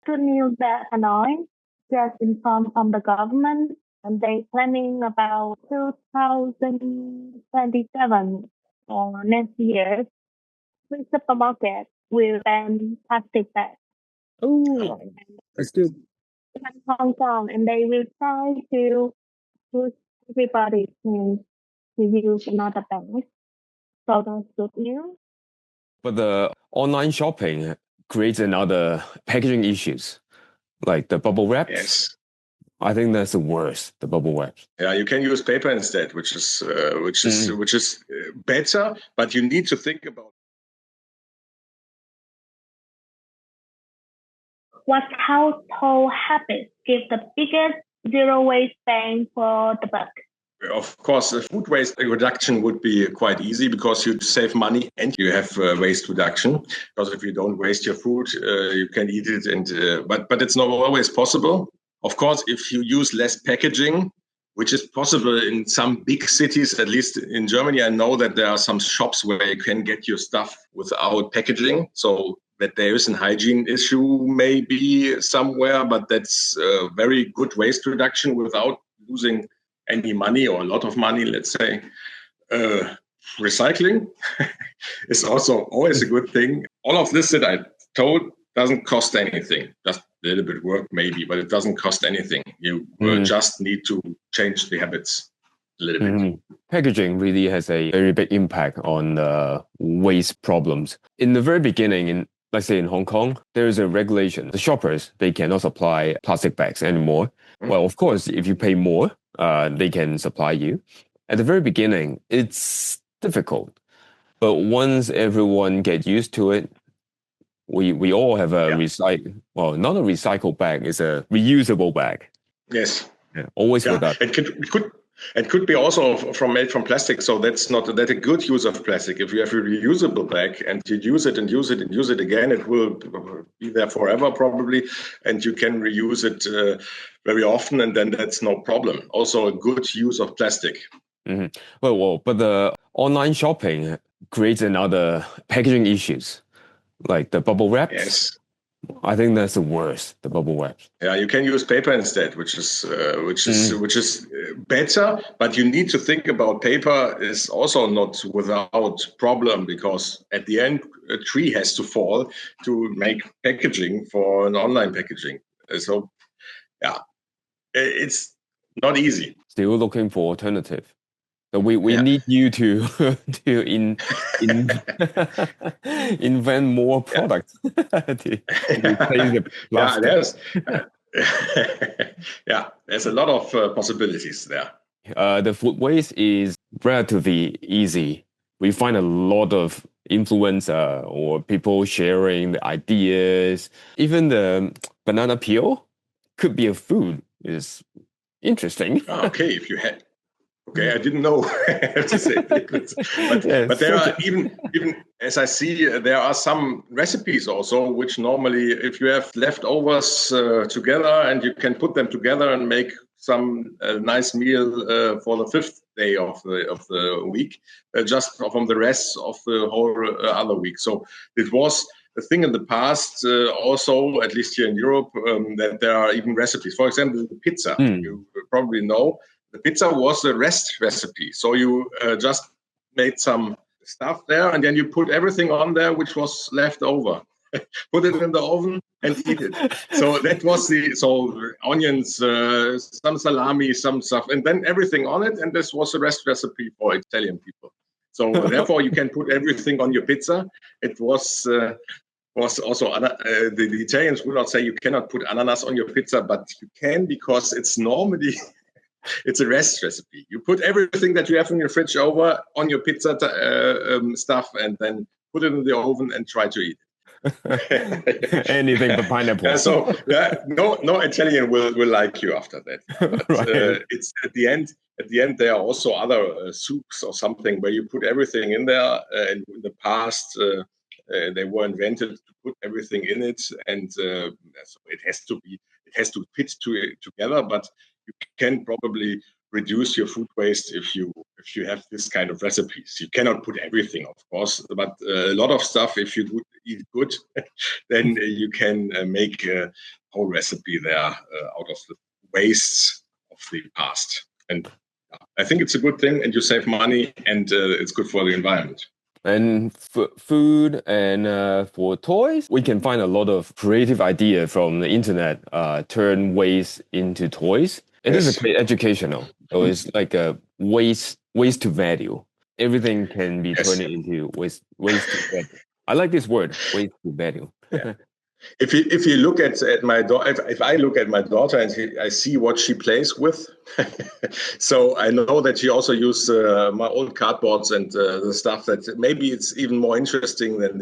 Good news that Hanoi just informed from the government and they planning about 2027 or next year, the supermarket will ban plastic bags. Oh, that's good. In Hong Kong, and they will try to push everybody to use another bag. So that's good news. But the online shopping creates another packaging issues, like the bubble wraps. Yes. I think that's the worst, the bubble wraps. Yeah, you can use paper instead, which is better, but you need to think about What household habits give the biggest zero waste bang for the buck? Of course, the food waste reduction would be quite easy because you save money and you have waste reduction. Because if you don't waste your food, you can eat it, and but it's not always possible. Of course, if you use less packaging, which is possible in some big cities, at least in Germany, I know that there are some shops where you can get your stuff without packaging. So that there is an hygiene issue maybe somewhere, but that's a very good waste reduction without losing any money or a lot of money, let's say. Recycling is also always a good thing. All of this that I told doesn't cost anything, just a little bit work maybe, but it doesn't cost anything. You just need to change the habits a little bit. Packaging really has a very big impact on waste problems. In the very beginning, let's say in Hong Kong, there is a regulation. The shoppers, they cannot supply plastic bags anymore. Well, of course, if you pay more, they can supply you. At the very beginning, it's difficult. But once everyone get used to it, we all have a not a recycle bag, it's a reusable bag. Yes. Yeah, always with that. It could be also made from plastic, so that's not that a good use of plastic. If you have a reusable bag and you use it and use it and use it again, it will be there forever probably, and you can reuse it very often, and then that's no problem. Also a good use of plastic. Well, but the online shopping creates another packaging issues, like the bubble wraps. Yes. I think that's the worst, the bubble wraps. Yeah, you can use paper instead, which is better, but you need to think about paper is also not without problem, because at the end a tree has to fall to make packaging for an online packaging. So yeah, it's not easy. Still looking for alternative. So we need you to invent more products to replace the plastic. There's a lot of possibilities there. The food waste is relatively easy. We find a lot of influencer or people sharing the ideas. Even the banana peel could be a food. Is interesting. Okay, if you had. Okay, I didn't know to say but there are even as I see, there are some recipes also which normally, if you have leftovers together and you can put them together and make some nice meal for the fifth day of the week, just from the rest of the whole other week. So it was a thing in the past, also at least here in Europe, that there are even recipes. For example, the pizza. You probably know. The pizza was a rest recipe. So you just made some stuff there and then you put everything on there which was left over. Put it in the oven and eat it. So that was onions, some salami, some stuff, and then everything on it. And this was a rest recipe for Italian people. So therefore you can put everything on your pizza. It was also the Italians would not say you cannot put ananas on your pizza, but you can, because it's normally it's a rest recipe. You put everything that you have in your fridge over on your pizza stuff, and then put it in the oven and try to eat it. Anything but pineapple. So no Italian will like you after that. But right. It's at the end. At the end, there are also other soups or something where you put everything in there. And in the past, they were invented to put everything in it, and so it has to fit together. But you can probably reduce your food waste if you have this kind of recipes. You cannot put everything, of course, but a lot of stuff. If you eat good, then you can make a whole recipe there out of the wastes of the past. And I think it's a good thing, and you save money, and it's good for the environment. And food and for toys, we can find a lot of creative idea from the internet. Turn waste into toys. It is quite educational. So it's like a waste to value. Everything can be turned into waste to value. I like this word, waste to value. Yeah. If you look at my daughter, if I look at my daughter and I see what she plays with, so I know that she also uses my old cardboards and the stuff that maybe it's even more interesting than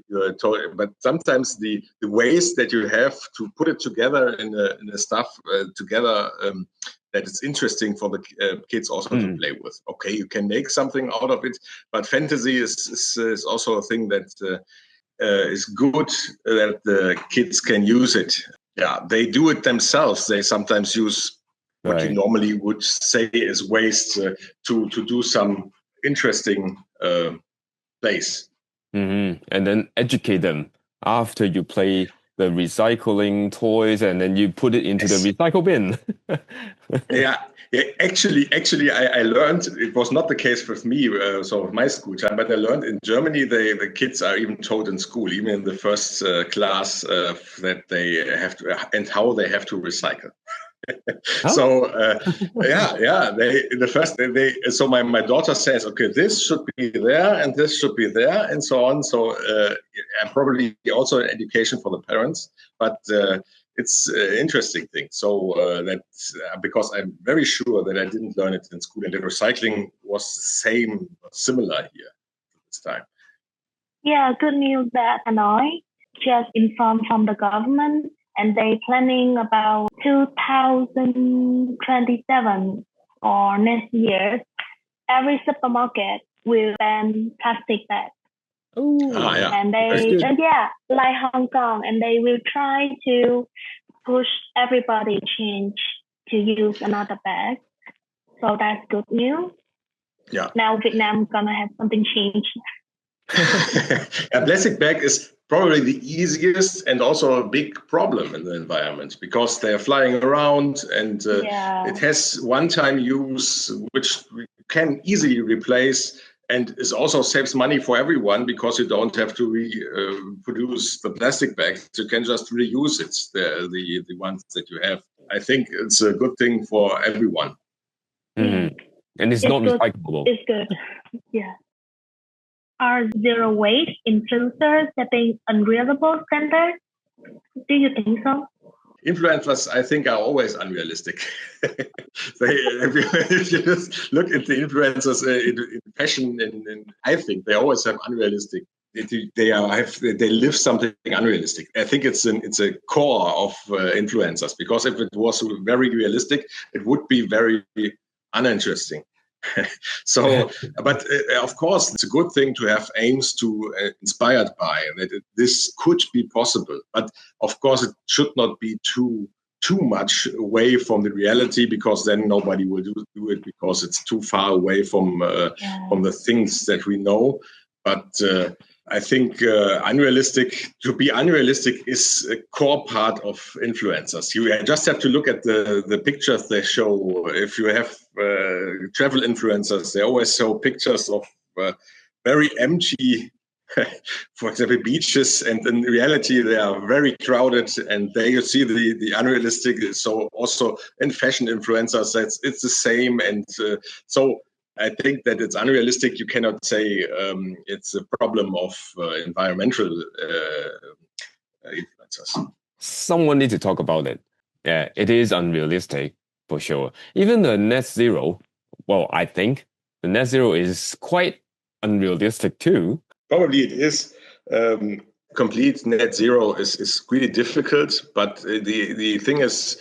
your toy. But sometimes the ways that you have to put it together in a stuff together that it's interesting for the kids also to play with. Okay, you can make something out of it, but fantasy is also a thing that. Is good that the kids can use it. Yeah, they do it themselves. They sometimes use what you normally would say is waste to do some interesting place. And then educate them after you play the recycling toys, and then you put it into the recycle bin. Yeah. Actually, I learned it was not the case with me, so with my school time, but I learned in Germany the kids are even taught in school, even in the first class, that they have to and how they have to recycle. So so my daughter says, okay, this should be there and this should be there and so on. So probably also an education for the parents, but it's an interesting thing. So that's because I'm very sure that I didn't learn it in school, and that recycling was similar here this time. Yeah, good news that Hanoi just informed from the government, and they planning about 2027 or next year, every supermarket will ban plastic bags. And they, like Hong Kong, and they will try to push everybody change to use another bag. So that's good news. Yeah. Now Vietnam gonna have something change. A plastic bag is probably the easiest and also a big problem in the environment because they are flying around and it has one-time use, which we can easily replace. And it also saves money for everyone because you don't have to produce the plastic bags. You can just reuse it, the ones that you have. I think it's a good thing for everyone. Mm-hmm. And it's not recyclable. It's good. Yeah. Are ZeroWaste influencers setting unrealistic standards? Do you think so? Influencers, I think, are always unrealistic. If you just look at the influencers in fashion, and I think they always have unrealistic. They live something unrealistic. I think it's a core of influencers, because if it was very realistic, it would be very uninteresting. So, but of course, it's a good thing to have aims to inspired by that this could be possible. But of course, it should not be too much away from the reality, because then nobody will do it because it's too far away from the things that we know. But I think to be unrealistic is a core part of influencers. You just have to look at the pictures they show. If you have travel influencers, they always show pictures of very empty, for example, beaches, and in reality they are very crowded, and there you see the unrealistic. So also in fashion influencers, it's the same, and so I think that it's unrealistic. You cannot say it's a problem of environmental influencers. Someone needs to talk about it. Yeah, it is unrealistic for sure. Even the net zero, well, I think the net zero is quite unrealistic too. Probably it is. Complete net zero is really difficult, but the thing is,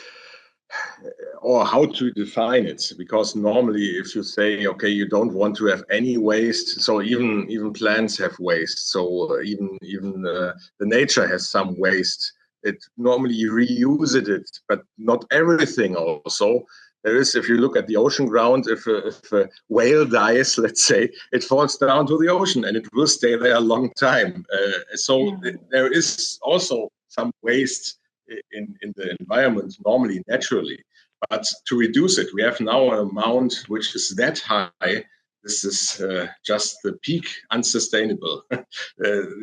or how to define it, because normally if you say, okay, you don't want to have any waste, so even plants have waste, so even the nature has some waste. It normally you reuse it, but not everything also. There is, if you look at the ocean ground, if a whale dies, let's say, it falls down to the ocean and it will stay there a long time. There is also some waste in the environment normally, naturally. But to reduce it, we have now an amount which is that high. This is just the peak unsustainable.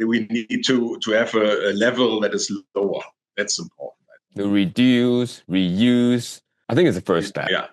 We need to have a level that is lower. That's important. To reduce, reuse, I think it's the first step. Yeah,